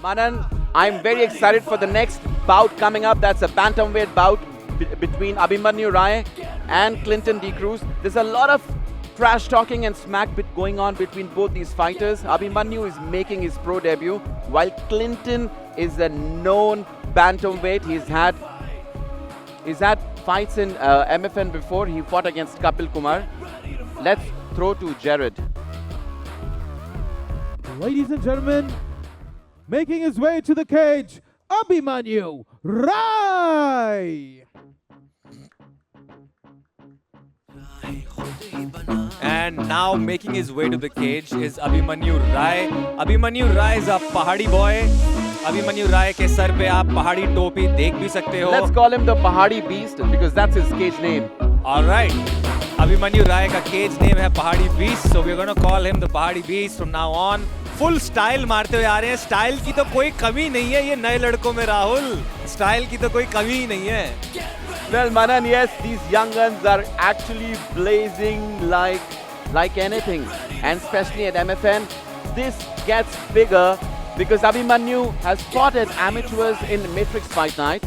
Manan, I'm very excited for the next bout coming up. That's a bantamweight bout between Abhimanyu Rai and Clinton D. Cruz. There's a lot of trash talking and smack bit going on between both these fighters. Abhimanyu is making his pro debut, while Clinton is a known bantamweight. He's had fights in MFN before. He fought against Kapil Kumar. Let's throw to Jared. Ladies and gentlemen, making his way to the cage, Abhimanyu Rai. And now making his way to the cage is Abhimanyu Rai. Abhimanyu Rai is a Pahadi boy. Abhimanyu Rai ke sar pe aap Pahadi topi dekh bhi sakte ho. Let's call him the Pahadi Beast because that's his cage name. Alright. Abhimanyu Rai ka cage name hai Pahadi Beast. So we're going to call him the Pahadi Beast from now on. Full style मारते हुए आ रहे हैं. Style की तो कोई कमी नहीं है ये नए लड़कों में राहुल. स्टाइल की तो कोई कमी ही नहीं है. Well, Manan, yes, these young guns are actually blazing like anything. And especially at MFN, this gets bigger because Abhimanyu has fought at amateurs in Matrix Fight Night.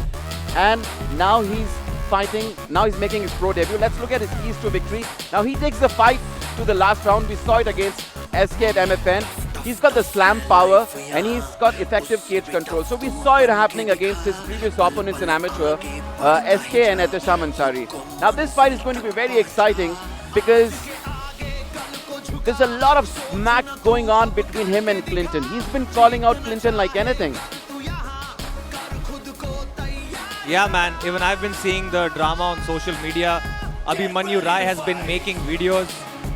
And now he's fighting, now he's making his pro debut. Let's look at his keys to victory. Now he takes the fight to the last round. We saw it against SK at MFN. He's got the slam power and he's got effective cage control. So we saw it happening against his previous opponents in amateur, SK and Etasha Mansari. Now this fight is going to be very exciting because there's a lot of smack going on between him and Clinton. He's been calling out Clinton like anything. Yeah, man. Even I've been seeing the drama on social media. Abhimanyu Rai has been making videos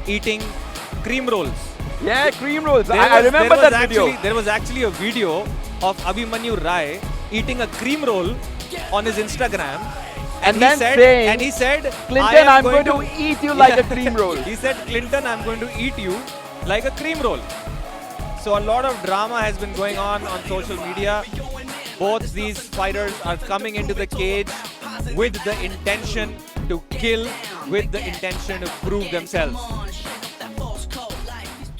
eating cream rolls. Yeah, cream rolls. I remember that video. There was actually a video of Abhimanyu Rai eating a cream roll on his Instagram. And he said, Clinton, I'm going to eat you like a cream roll. He said, Clinton, I'm going to eat you like a cream roll. So a lot of drama has been going on social media. Both these fighters are coming into the cage with the intention to kill, with the intention to prove themselves.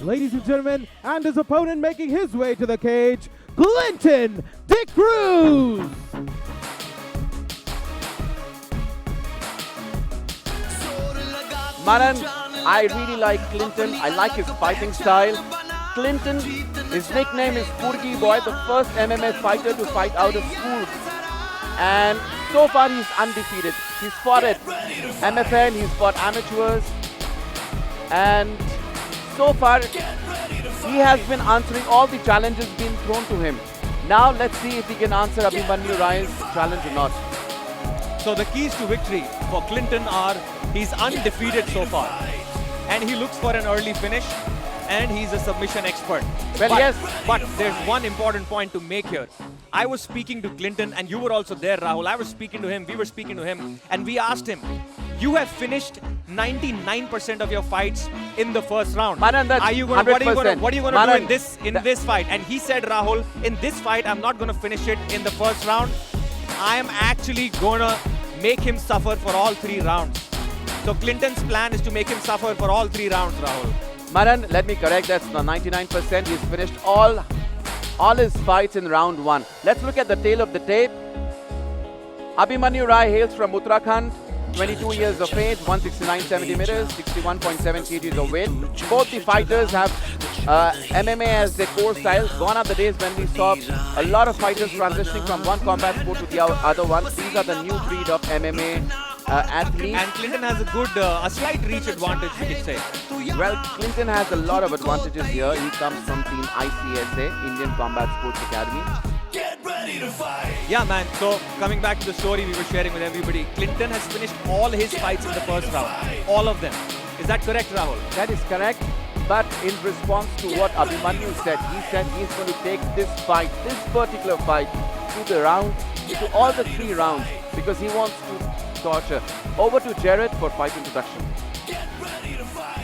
Ladies and gentlemen, and his opponent making his way to the cage, Clinton D. Cruz. Manan, I really like Clinton. I like his fighting style. Clinton, his nickname is Purgi Boy, the first MMA fighter to fight out of school. And so far he's undefeated. He's fought at MFN, he's fought amateurs. And so far, he has been answering all the challenges being thrown to him. Now let's see if he can answer Abhimanyu Rai's challenge or not. So the keys to victory for Clinton are he's undefeated so far. And he looks for an early finish. And he's a submission expert. Well, but there's one important point to make here. I was speaking to Clinton and you were also there, Rahul. I was speaking to him, we were speaking to him, and we asked him, you have finished 99% of your fights in the first round. Manan, that's what are you going to do in this fight? And he said, Rahul, in this fight, I'm not going to finish it in the first round. I am actually going to make him suffer for all 3 rounds. So Clinton's plan is to make him suffer for all 3 rounds, Rahul. Manan, let me correct, that's not 99%. He's finished all his fights in round 1. Let's look at the tail of the tape. Abhimanyu Rai hails from Uttarakhand, 22 years of age, 169 centimeters, 61.7 kgs of weight. Both the fighters have MMA as their core style. Gone are the days when we saw a lot of fighters transitioning from one combat sport to the other one. These are the new breed of MMA athletes. And Clinton has a slight reach advantage, we could say. Well, Clinton has a lot of advantages here. He comes from Team ICSA, Indian Combat Sports Academy. Yeah, man. So, coming back to the story we were sharing with everybody, Clinton has finished all his fights in the first round. All of them. Is that correct, Rahul? That is correct. But in response to what Abhimanyu said, he said he's going to take this fight, this particular fight, to the round, to all the 3 rounds, because he wants to torture. Over to Jared for fight introduction.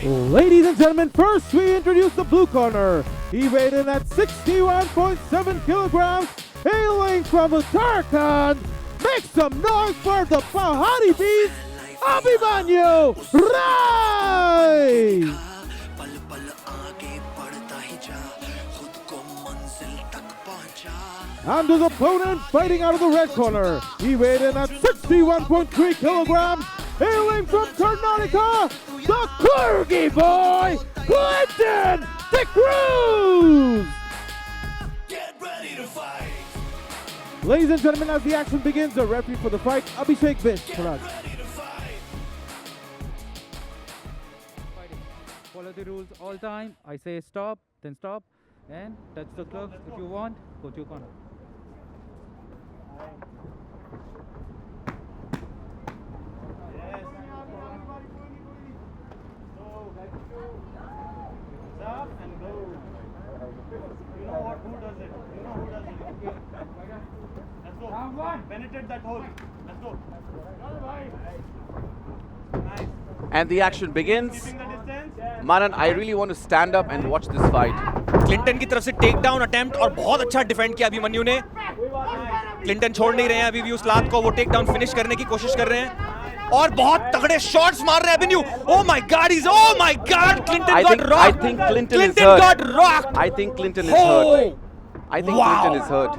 Ladies and gentlemen, first we introduce the blue corner. He weighed in at 61.7 kilograms, hailing from Uttarakhand. Make some noise for the Pahadi Beast, Abhimanyu Rai! And his opponent fighting out of the red corner. He weighed in at 61.3 kilograms. Hailing from Karnataka, the Kurgi boy, Clinton De Cruz! Ladies and gentlemen, as the action begins, the referee for the fight, Abhishek Vishwanath. Follow the rules all time. I say stop, then stop, and touch the gloves if you want. Go to your corner. Stop and go. You know what? Who does it? You know who does it? Let's go. Penetrate that hole. Let's go. Nice. And the action begins. Keeping the distance. Manan, I really want to stand up and watch this fight. Clinton की तरफ से take down attempt और बहुत अच्छा defend किया अभिमन्यु ने. Clinton छोड़ नहीं रहे हैं अभी भी उस लात को. वो टेक डाउन फिनिश करने की कोशिश कर रहे हैं और बहुत तगड़े शॉट्स मार रहे हैं Abhimanyu. Oh my God, oh my God, Clinton got rocked. I think Clinton is hurt. got rocked. I think Clinton is hurt. I think Wow. Clinton is hurt.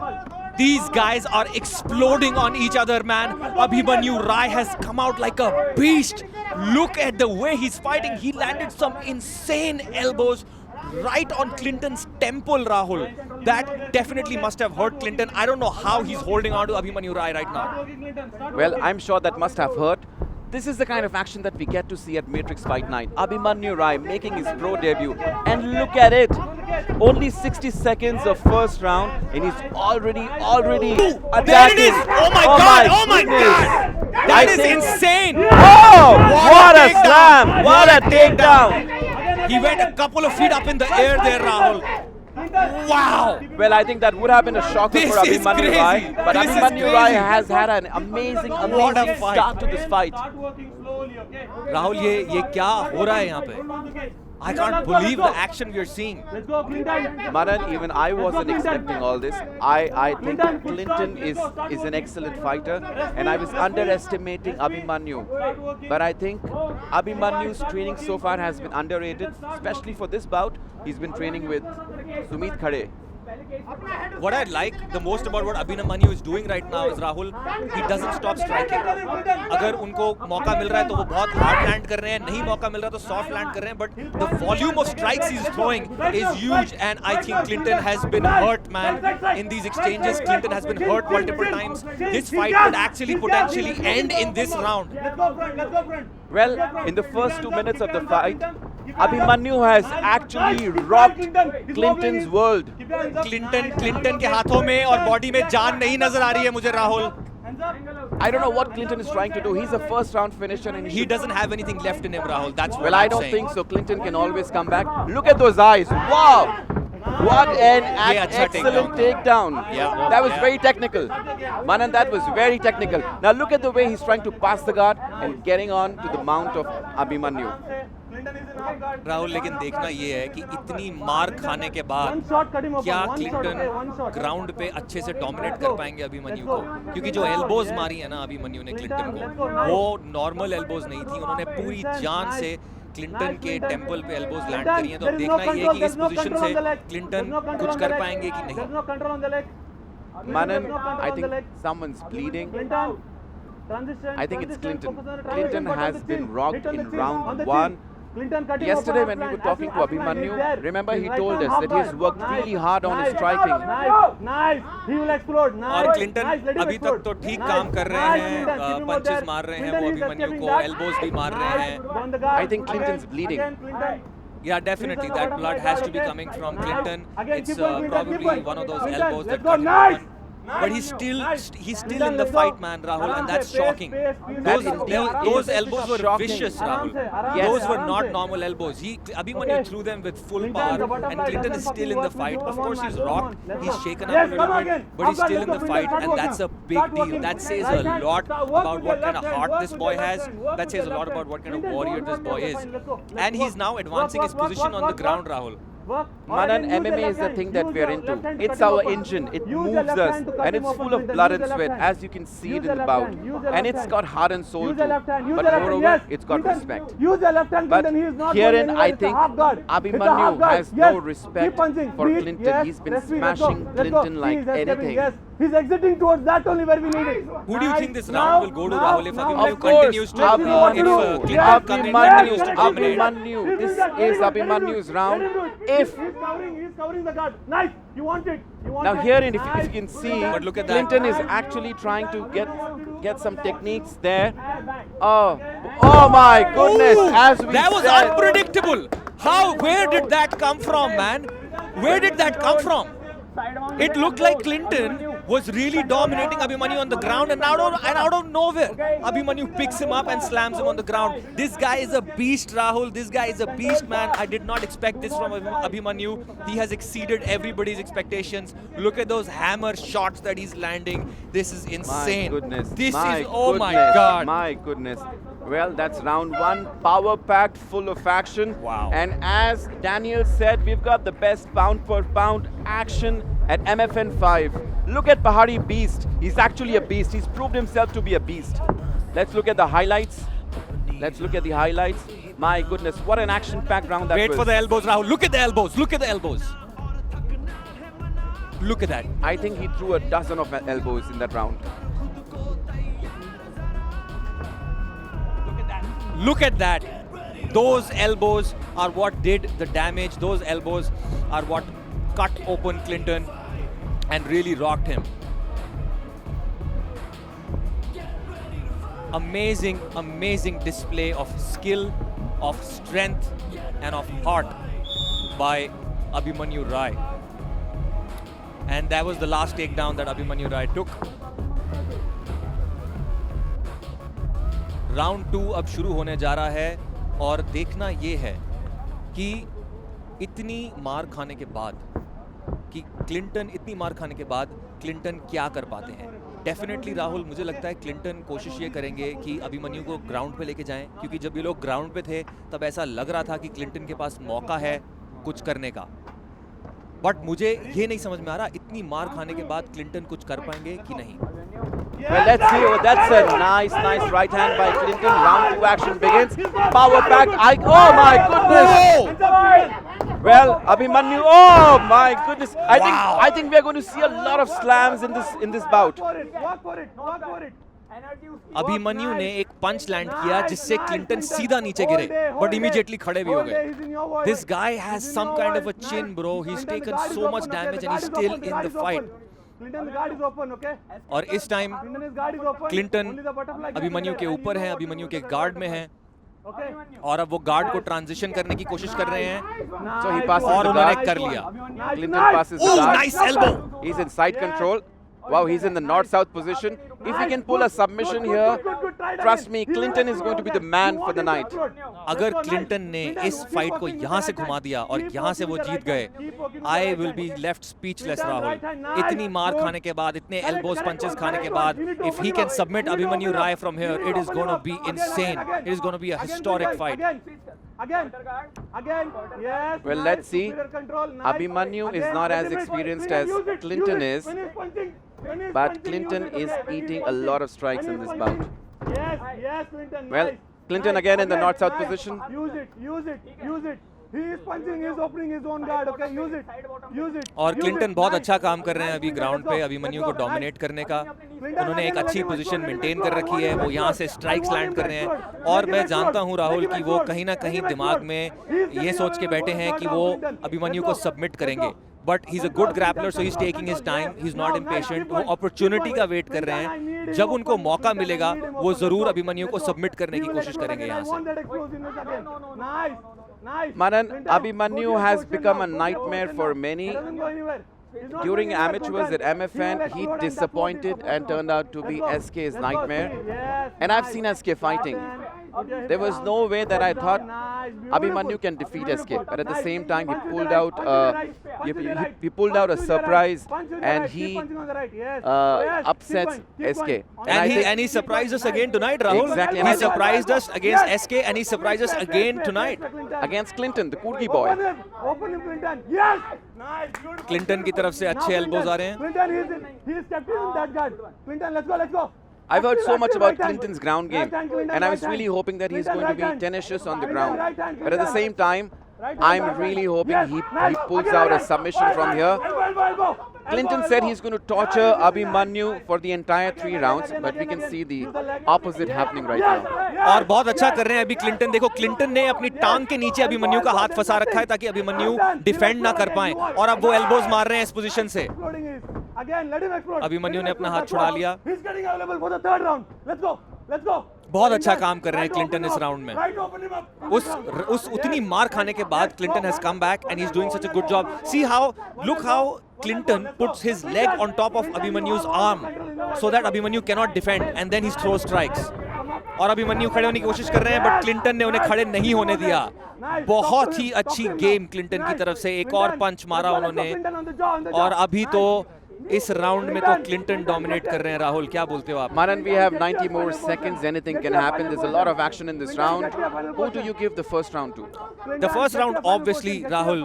These guys are exploding on each other, man. Abhimanyu Rai has come out like a beast. Look at the way he's fighting. He landed some insane elbows right on Clinton's temple, Rahul. That definitely must have hurt Clinton. I don't know how he's holding on to Abhimanyu Rai right now. Well, I'm sure that must have hurt. This is the kind of action that we get to see at Matrix Fight Night. Abhimanyu Rai making his pro debut. And look at it. Only 60 seconds of first round and he's already attacking. There it is. Oh my God. Oh my goodness. God. That is insane. Oh, what a takedown. slam. What a takedown. He went a couple of feet up in the air there, Rahul. Wow. Well, I think that would have been a shocker This for is Abhimanyu crazy. Rai. But This is Abhimanyu Rai crazy. has had an amazing What a fight. start to this fight. Start working slowly, okay? Rahul, ये क्या हो रहा है यहाँ पे? I can't believe the action we are seeing. Let's go, Clinton. Manan, even I wasn't expecting all this. I think Clinton is an excellent fighter and I was underestimating Abhimanyu. But I think Abhimanyu's training so far has been underrated, especially for this bout. He's been training with Sumit Khare. What I like the most about what Abhimanyu is doing right now is Rahul, he doesn't stop striking. अगर उनको मौका मिल रहा है तो वो बहुत hard land कर रहे हैं, नहीं मौका मिल रहा तो soft land कर रहे हैं, but the volume of strikes he's throwing is huge and I think Clinton has been hurt, man. In these exchanges, Clinton has been hurt multiple times. This fight could actually potentially end in this round. Let's go, front. Let's go, front. Well, in the first 2 minutes of the fight, Abhimanyu has actually rocked Clinton's world. Clinton के हाथों में और body में जान नहीं नजर आ रही है मुझे Rahul. I don't know what Clinton is trying to do. He's a first round finisher and He doesn't have anything left in him, Rahul. That's what well, I I'm don't saying. think so. Clinton can always come back. Look at those eyes. Wow. What an Yeah, अच्छा excellent takedown. Yeah. That was very technical. Manan, that was very technical. Now look at the way he's trying to pass the guard and getting on to the mount of Abhimanyu. Rahul, लेकिन देखना ये है कि इतनी मार खाने के बाद क्या क्लिंटन ग्राउंड पे अच्छे से डोमिनेट कर पाएंगे अभिमन्यु को, क्योंकि जो एल्बोज मारी है ना अभिमन्यु ने क्लिंटन को, वो नॉर्मल एल्बोज नहीं थी. उन्होंने पूरी जान से क्लिंटन के टेम्पल पे एल्बोज लैंड करी हैं. तो अब देखना ये है कि इस पोजीशन से क्लिंटन कुछ कर पाएंगे कि नहीं. Manan, I think someone's bleeding. I think it's Clinton. Clinton has been rocked in round 1. Yesterday when we were talking to Abhimanyu, remember he told us that he has worked really hard on his striking. Nice. He will explode. Nice. और Clinton अभी तक तो ठीक काम कर रहे हैं, punches मार रहे हैं वो अभिमन्यु को, एल्बोज भी मार रहे हैं. I think Clinton's bleeding. Yeah, definitely that blood has to be coming from Clinton. It's probably one of those elbows that got him. But he's still in the fight, man, Rahul, and that's shocking. Those elbows were shocking. vicious, Rahul. Yes. Those were not normal elbows. Abhimanyu threw them with full power, and Clinton is still in the fight. Of course, he's rocked, he's shaken up a little bit, but he's still in the fight, and that's a big deal. That says a lot about what kind of heart this boy has. That says a lot about what kind of warrior this boy is. And he's now advancing his position on the ground, Rahul. Work. Or Manan, again, use the MMA left is the hand. thing that Use we are the into. left hand to It's cut him our open. engine. It Use the moves left us, hand to cut and him it's open, full of Clinton. blood Use and the sweat, left hand. as you can see Use it the in the left bout. hand. Use the And left it's hand. got heart and soul Use the too. left hand. Use But the left hand. moreover, Yes. it's got Clinton, respect. Use the left hand, But Clinton. He is not herein, going anywhere. I It's a think half guard. It's a half Abhimanyu guard. has Yes. no respect Keep punching. for Breathe. Clinton. Yes. He's been Let's see. Let's go. smashing Let's go. Clinton like He is escaping. anything. Yes. He's exiting towards that only where we need it. Who do you think this Now, round will go to, now, Rahul, if now. Abhimanyu Of course, continues to Let's see what to if do. Clinton Yes, continues to correct. dominate? Abhimanyu, He's this doing that. Very is good, very Abhimanyu's good. round. Let him do it. If He's covering the guard. Nice. You want it. You want now it. herein, if Nice. you can see, But look at that. Clinton is actually trying to get some techniques there. Oh my goodness! As we That was said, unpredictable. How? Where did that come from, man? Where did that come from? It looked like Clinton was really dominating Abhimanyu on the ground, and out of nowhere, Abhimanyu picks him up and slams him on the ground. This guy is a beast, Rahul. This guy is a beast, man. I did not expect this from Abhimanyu. He has exceeded everybody's expectations. Look at those hammer shots that he's landing. This is my insane. goodness! This my is, oh my goodness, God. My goodness! Well, that's round one, power-packed, full of action. Wow. And as Daniel said, we've got the best pound-for-pound action at MFN 5. Look at Pahari Beast. He's actually a beast. He's proved himself to be a beast. Let's look at the highlights. Let's look at the highlights. My goodness, what an action-packed round that Wait was. for the elbows, Rahul. Look at the elbows. Look at the elbows. Look at that. I think he threw a dozen of elbows in that round. Look at that. Those elbows are what did the damage. Those elbows are what cut open Clinton and really rocked him. Amazing, amazing display of skill, of strength, and of heart by Abhimanyu Rai. And that was the last takedown that Abhimanyu Rai took. Round 2 अब शुरू होने जा रहा है और देखना ये है कि इतनी मार खाने के बाद क्लिंटन क्या कर पाते हैं। डेफिनेटली राहुल, मुझे लगता है क्लिंटन कोशिश ये करेंगे कि अभिमन्यु को ग्राउंड पे लेके जाएं, क्योंकि जब ये लोग ग्राउंड पे थे तब ऐसा लग रहा था कि क्लिंटन के पास मौका है कुछ करने का। बट मुझे ये नहीं समझ में आ रहा इतनी मार खाने के बाद क्लिंटन कुछ कर पाएंगे कि नहीं। Well, let's see. Oh, that's a nice right hand by Clinton. Round 2 action begins. Power back. Oh my goodness! Well, Abhimanyu. Oh my goodness! I think we are going to see a lot of slams in this bout. Walk for it. Abhimanyu ने एक पंच land किया जिससे Clinton सीधा नीचे गिरे, but immediately खड़े भी हो गए। This guy has some kind of a chin, bro. He's taken so much damage and he's still in the fight. और इस टाइम क्लिंटन अभिमन्यु के ऊपर है, अभिमन्यु के गार्ड में है और अब वो गार्ड को ट्रांजिशन करने की कोशिश कर रहे हैं। So he passes और the उन्होंने guard. कर लिया। Clinton passes the Oh, guard. nice elbow! He's in side control. Wow, he's in the north-south position. If he can pull a submission here, trust me, Clinton is going to be the man for the night. अगर Clinton ने इस fight को यहाँ से घुमा दिया और यहाँ से वो जीत गए, I will be left speechless, Rahul. इतनी मार खाने के बाद, इतने elbows punches खाने के बाद, if he can submit Abhimanyu Rai from here, it is going to be insane. It is going to be a historic fight. Again, yes. Well, let's see. Abhimanyu is not as experienced as Clinton is, but Clinton is eating a lot of strikes in this bout. Yes, Clinton. Well, Clinton again in the north-south position. Use it. He is punching, he is opening his own guard, okay? Use it. और Clinton बहुत अच्छा काम कर रहे हैं अभी ground पे अभिमन्यु को डोमिनेट करने का। उन्होंने एक अच्छी पोजीशन मेंटेन कर रखी है, वो यहाँ से स्ट्राइक्स लैंड कर रहे हैं और मैं जानता हूँ राहुल कि वो कहीं ना कहीं दिमाग में ये सोच के बैठे हैं कि वो अभिमन्यु को सबमिट करेंगे। But he is a good grappler, so he is taking his time, he is not impatient. वो अपॉर्चुनिटी का वेट कर रहे हैं, जब उनको मौका मिलेगा वो जरूर अभिमन्यु को सबमिट करने की कोशिश करेंगे यहाँ से। Manan, Abhimanyu has become a nightmare for many. During amateurs at MFN, he disappointed and turned out to be SK's nightmare. And I've seen SK fighting. There was no way that I thought Abhimanyu can defeat SK, but at the same time he pulled out he pulled out a surprise and he upsets SK. And he surprised us again tonight, Rahul. Exactly. He surprised us against SK and he surprised us again tonight. Against Clinton, the Kurgi boy. Open him, Clinton. Yes. Nice. Beautiful. Clinton की तरफ से अच्छे elbows आ रहे हैं. Clinton, he is captain in that guard. Clinton, let's go, let's go. I've heard so much Active about right hand. Clinton's ground game, Right hand, Clinton, and I was right really hand. hoping that he's Clinton, going to right be hand. tenacious on the Right ground. hand, right hand, But at the Clinton. same time, Right hand, I'm right really hand. hoping Yes, he nice. pulls Again, out a right. submission Right from hand. here. Elbow, elbow, elbow. Clinton Elbow, said elbow. he's going to torture Abhimanyu for the entire 3 rounds, but we can see the opposite happening right now. और बहुत अच्छा कर रहे हैं अभी Clinton. देखो Clinton ने अपनी टांग के नीचे अभिमन्यु का हाथ फंसा रखा है ताकि अभिमन्यु डिफेंड ना कर पाए और अब वो एल्बोज मार रहे हैं इस पोजीशन से. Exploding is. Again, let him explode. Abhimanyu ने Let him अपना हाथ explode. छुड़ा लिया. He's getting available for the third round. Let's go. Let's go. बहुत अच्छा Clinton, काम कर रहे हैं right क्लिंटन open इस him up. राउंड में. Right open him up. उस उतनी मार खाने के बाद Clinton has come back and he's doing such a good job. See how, look how Clinton puts his leg on top of Abhimanyu's arm so that Abhimanyu cannot defend and then he throws strikes. और अभिमन्यु खड़े होने की कोशिश कर रहे हैं but Clinton ने उन्हें खड़े नहीं होने दिया. बहुत ही अच्छी गेम क्लिंटन की तरफ से. एक और पंच मारा उन्होंने और अभी तो इस राउंड में तो क्लिंटन डोमिनेट कर रहे हैं. राहुल, क्या बोलते हो आप? Manan, we have 90 more seconds. Anything can happen. There's a lot of action in this round. Who do you give the first round to? The first round, obviously, Rahul,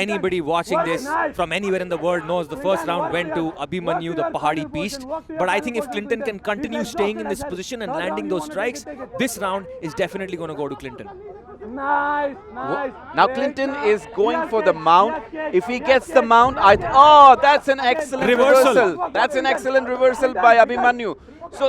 anybody watching this from anywhere in the world knows the first round went to Abhimanyu, the Pahadi Beast. But I think if Clinton can continue staying in this position and landing those strikes, this round is definitely going to go to Clinton. Nice, nice. Now Clinton is going for the mount. If he gets the mount, oh, that's an excellent reversal. That's an excellent reversal by Abhimanyu. So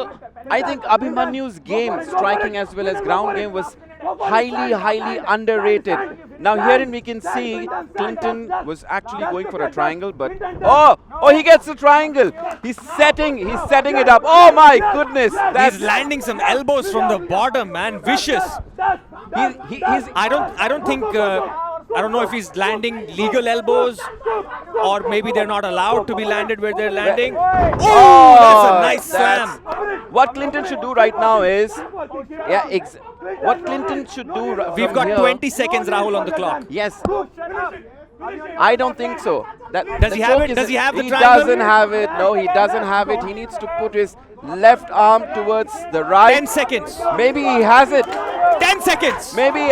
I think Abhimanyu's game, striking as well as ground game, was highly underrated. Now herein we can see Clinton was actually going for a triangle, but oh, he gets the triangle. He's setting it up. Oh my goodness, He's landing some elbows from the bottom, man. Vicious. he's I don't think I don't know if he's landing legal elbows or maybe they're not allowed to be landed where they're landing. Oh, that's a nice slam. What Clinton should do right now is, what Clinton should do. We've got 20 seconds, Rahul, on the clock. Yes. I don't think so. Does he have it? Does he have the He triangle? doesn't have it. No, he doesn't have it. He needs to put his left arm towards the right. 10 seconds. Maybe he has it. 10 seconds. Maybe.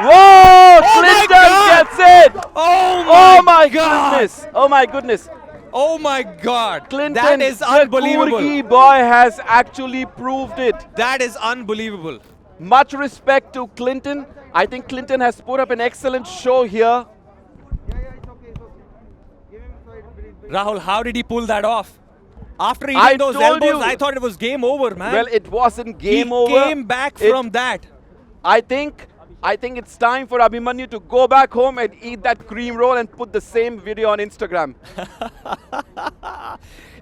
Whoa! my Clinton God! gets it. Oh my God. goodness! Oh my goodness! Oh my God. Clinton, That is the unbelievable. Kurgi boy has actually proved it. That is unbelievable. Much respect to Clinton. I think Clinton has put up an excellent show here. Rahul, how did he pull that off? After I eating those told elbows, you. I thought it was game over, man. Well, it wasn't game he over. came back It- from that. I think it's time for Abhimanyu to go back home and eat that cream roll and put the same video on Instagram.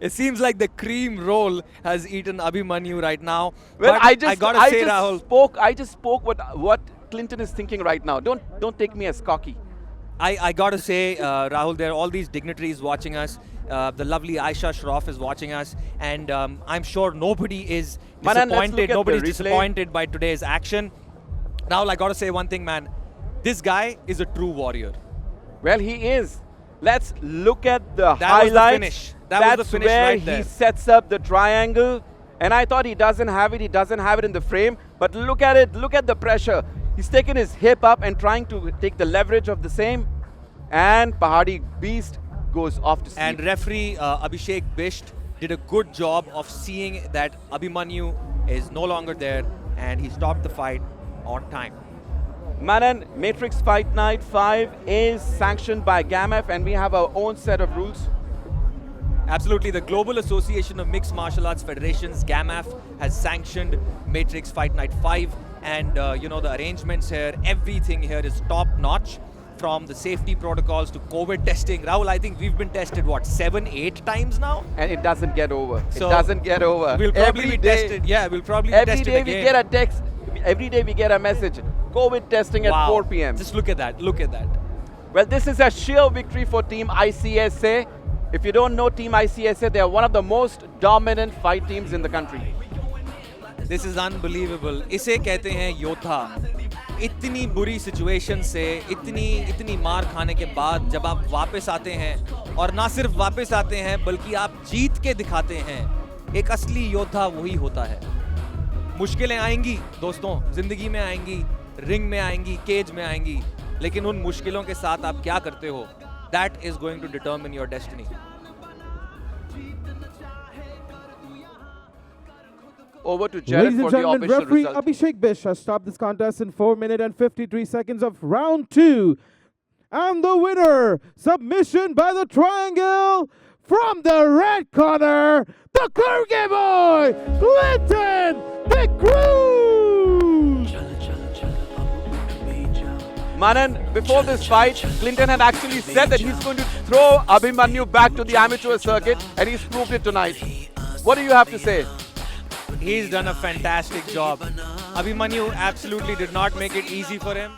It seems like the cream roll has eaten Abhimanyu right now. Well, But I just gotta say, Rahul, spoke what Clinton is thinking right now. Don't take me as cocky. I gotta say, Rahul, there are all these dignitaries watching us. The lovely Aisha Shroff is watching us, and I'm sure nobody is Manan, let's look disappointed. at Nobody's the replay. disappointed by today's action. Rahul, I gotta say one thing, man. This guy is a true warrior. Well, he is. Let's look at the That was the highlights. finish. That was the That's finish where right he there. sets up the triangle. And I thought he doesn't have it. He doesn't have it in the frame. But look at it. Look at the pressure. He's taken his hip up and trying to take the leverage of the same. And Pahadi Beast goes off to sleep. And referee Abhishek Bisht did a good job of seeing that Abhimanyu is no longer there, and he stopped the fight on time. Manan, Matrix Fight Night 5 is sanctioned by GAMF, and we have our own set of rules. Absolutely, the Global Association of Mixed Martial Arts Federations, GAMAF, has sanctioned Matrix Fight Night 5, and you know, the arrangements here, everything here is top notch. From the safety protocols to COVID testing. Rahul, I think we've been tested, what, 7-8 times now? And it doesn't get over. So it doesn't get over. We'll probably Every be day- tested. Yeah, we'll probably be Every tested day again. we get a text. Every day we get a message. COVID testing at Wow. 4 p.m. Just look at that. Look at that. Well, this is a sheer victory for Team ICSA. If you don't know Team ICSA, they are one of the most dominant fight teams in the country. This is unbelievable. इसे कहते हैं योद्धा. इतनी बुरी situation से इतनी मार खाने के बाद जब आप वापस आते हैं, और ना सिर्फ वापस आते हैं बल्कि आप जीत के दिखाते हैं, एक असली योद्धा वही होता है. मुश्किलें आएंगी दोस्तों, जिंदगी में आएंगी, रिंग में आएंगी, केज में आएंगी, लेकिन उन मुश्किलों के साथ आप क्या करते हो, that is going to determine your destiny. Over to Jared Ladies for and the gentlemen, official referee result. Abhishek Bish has stopped this contest in 4 minutes and 53 seconds of round 2. And the winner, submission by the triangle from the red corner, the Kyrgyz boy, Clinton the Cruz. Manan, before this fight, Clinton had actually said that he's going to throw Abhimanyu back to the amateur circuit, and he's proved it tonight. What do you have to say? He's done a fantastic job. Abhimanyu absolutely did not make it easy for him.